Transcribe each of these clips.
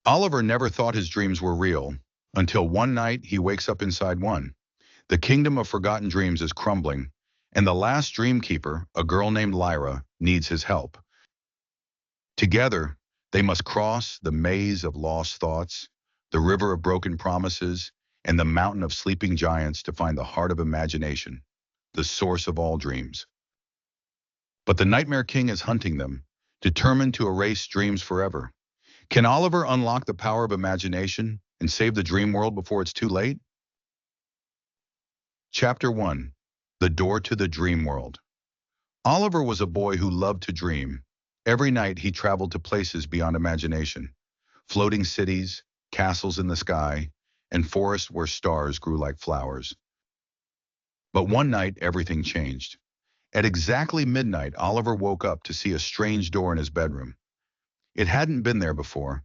Oliver never thought his dreams were real until one night he wakes up inside one. The kingdom of forgotten dreams is crumbling, and the last dreamkeeper, a girl named Lyra, needs his help. Together, they must cross the maze of lost thoughts, the river of broken promises, and the mountain of sleeping giants to find the heart of imagination, the source of all dreams. But the Nightmare King is hunting them, determined to erase dreams forever. Can Oliver unlock the power of imagination and save the dream world before it's too late? Chapter 1. The Door to the Dream World. Oliver was a boy who loved to dream. Every night he traveled to places beyond imagination, floating cities, castles in the sky, and forests where stars grew like flowers. But one night everything changed. At exactly midnight, Oliver woke up to see a strange door in his bedroom. It hadn't been there before.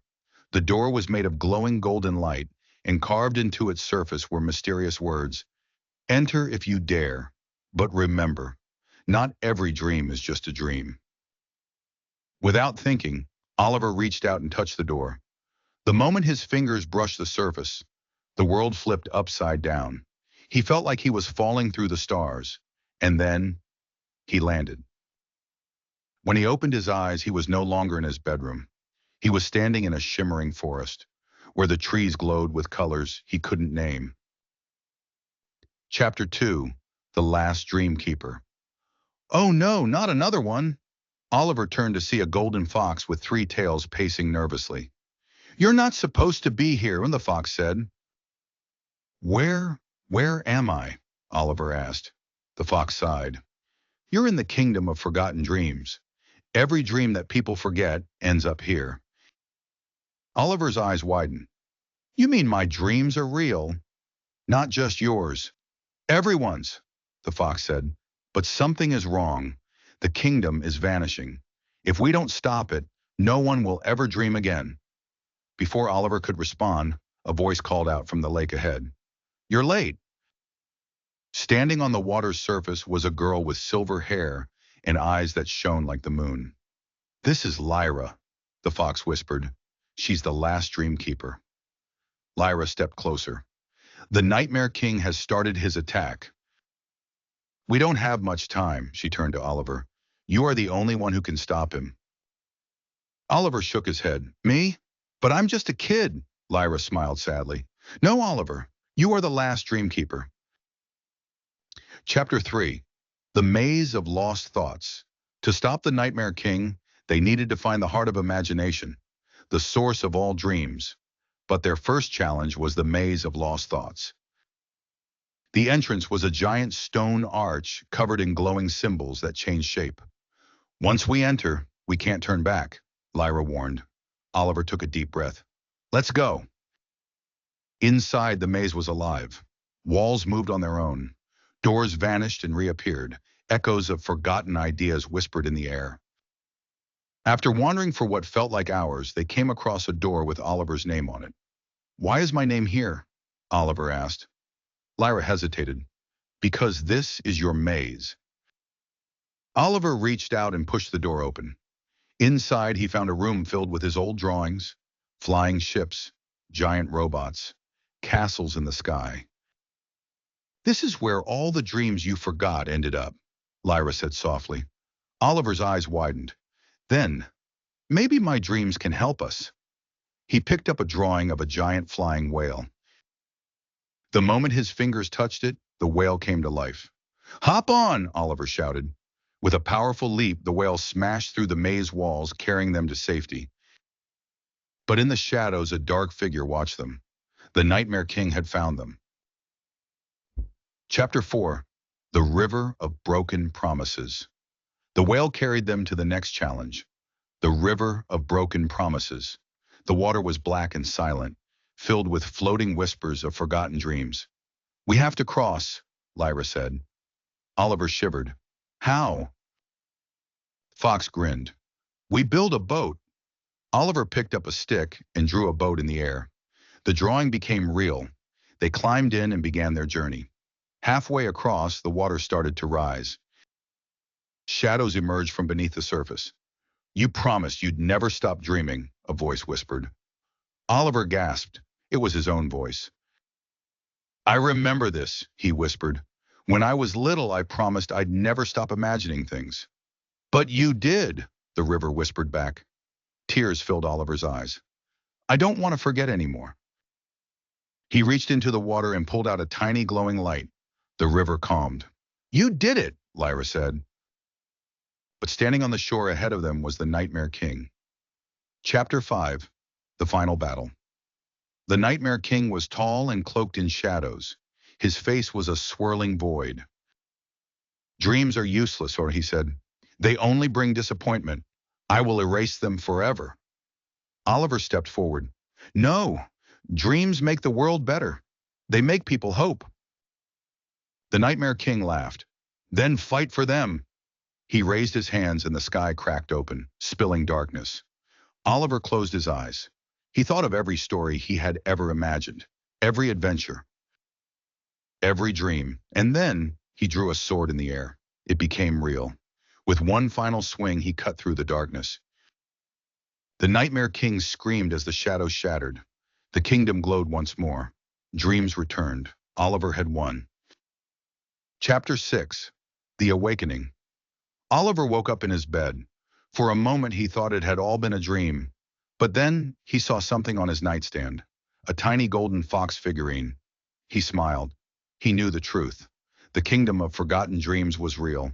The door was made of glowing golden light, and carved into its surface were mysterious words. Enter if you dare, but remember, not every dream is just a dream. Without thinking, Oliver reached out and touched the door. The moment his fingers brushed the surface, the world flipped upside down. He felt like he was falling through the stars, and then he landed. When he opened his eyes, he was no longer in his bedroom. He was standing in a shimmering forest, where the trees glowed with colors he couldn't name. Chapter 2. The Last Dreamkeeper. Oh no, not another one! Oliver turned to see a golden fox with three tails pacing nervously. You're not supposed to be here, the fox said. Where, where am I? Oliver asked. The fox sighed. You're in the kingdom of forgotten dreams. Every dream that people forget ends up here. Oliver's eyes widened. You mean my dreams are real? Not just yours. Everyone's, the fox said. But something is wrong. The kingdom is vanishing. If we don't stop it, no one will ever dream again. Before Oliver could respond, a voice called out from the lake ahead. You're late. Standing on the water's surface was a girl with silver hair and eyes that shone like the moon. This is Lyra, the fox whispered. She's the last dreamkeeper. Lyra stepped closer. The Nightmare King has started his attack. We don't have much time, she turned to Oliver. You are the only one who can stop him. Oliver shook his head. Me? But I'm just a kid, Lyra smiled sadly. No, Oliver, you are the last dreamkeeper. Chapter 3. The Maze of Lost Thoughts. To stop the Nightmare King, they needed to find the heart of imagination, the source of all dreams. But their first challenge was the Maze of Lost Thoughts. The entrance was a giant stone arch covered in glowing symbols that changed shape. Once we enter, we can't turn back, Lyra warned. Oliver took a deep breath. Let's go. Inside, the maze was alive. Walls moved on their own. Doors vanished and reappeared. Echoes of forgotten ideas whispered in the air. After wandering for what felt like hours, they came across a door with Oliver's name on it. Why is my name here? Oliver asked. Lyra hesitated. Because this is your maze. Oliver reached out and pushed the door open. Inside, he found a room filled with his old drawings, flying ships, giant robots, castles in the sky. This is where all the dreams you forgot ended up, Lyra said softly. Oliver's eyes widened. Then, maybe my dreams can help us. He picked up a drawing of a giant flying whale. The moment his fingers touched it, the whale came to life. Hop on, Oliver shouted. With a powerful leap, the whale smashed through the maze walls, carrying them to safety. But in the shadows, a dark figure watched them. The Nightmare King had found them. Chapter 4. The River of Broken Promises. The whale carried them to the next challenge. The River of Broken Promises. The water was black and silent, filled with floating whispers of forgotten dreams. We have to cross, Lyra said. Oliver shivered. How? Fox grinned. We build a boat. Oliver picked up a stick and drew a boat in the air. The drawing became real. They climbed in and began their journey. Halfway across, the water started to rise. Shadows emerged from beneath the surface. You promised you'd never stop dreaming, a voice whispered. Oliver gasped. It was his own voice. I remember this, he whispered. When I was little, I promised I'd never stop imagining things. But you did, the river whispered back. Tears filled Oliver's eyes. I don't want to forget anymore. He reached into the water and pulled out a tiny glowing light. The river calmed. You did it, Lyra said. But standing on the shore ahead of them was the Nightmare King. Chapter 5. The Final Battle. The Nightmare King was tall and cloaked in shadows. His face was a swirling void. Dreams are useless, or he said. They only bring disappointment. I will erase them forever. Oliver stepped forward. No, dreams make the world better. They make people hope. The Nightmare King laughed. Then fight for them. He raised his hands and the sky cracked open, spilling darkness. Oliver closed his eyes. He thought of every story he had ever imagined, every adventure, every dream, and then he drew a sword in the air. It became real. With one final swing, he cut through the darkness. The Nightmare King screamed as the shadows shattered. The kingdom glowed once more. Dreams returned. Oliver had won. Chapter 6. The Awakening. Oliver woke up in his bed. For a moment he thought it had all been a dream. But then he saw something on his nightstand. A tiny golden fox figurine. He smiled. He knew the truth. The kingdom of forgotten dreams was real.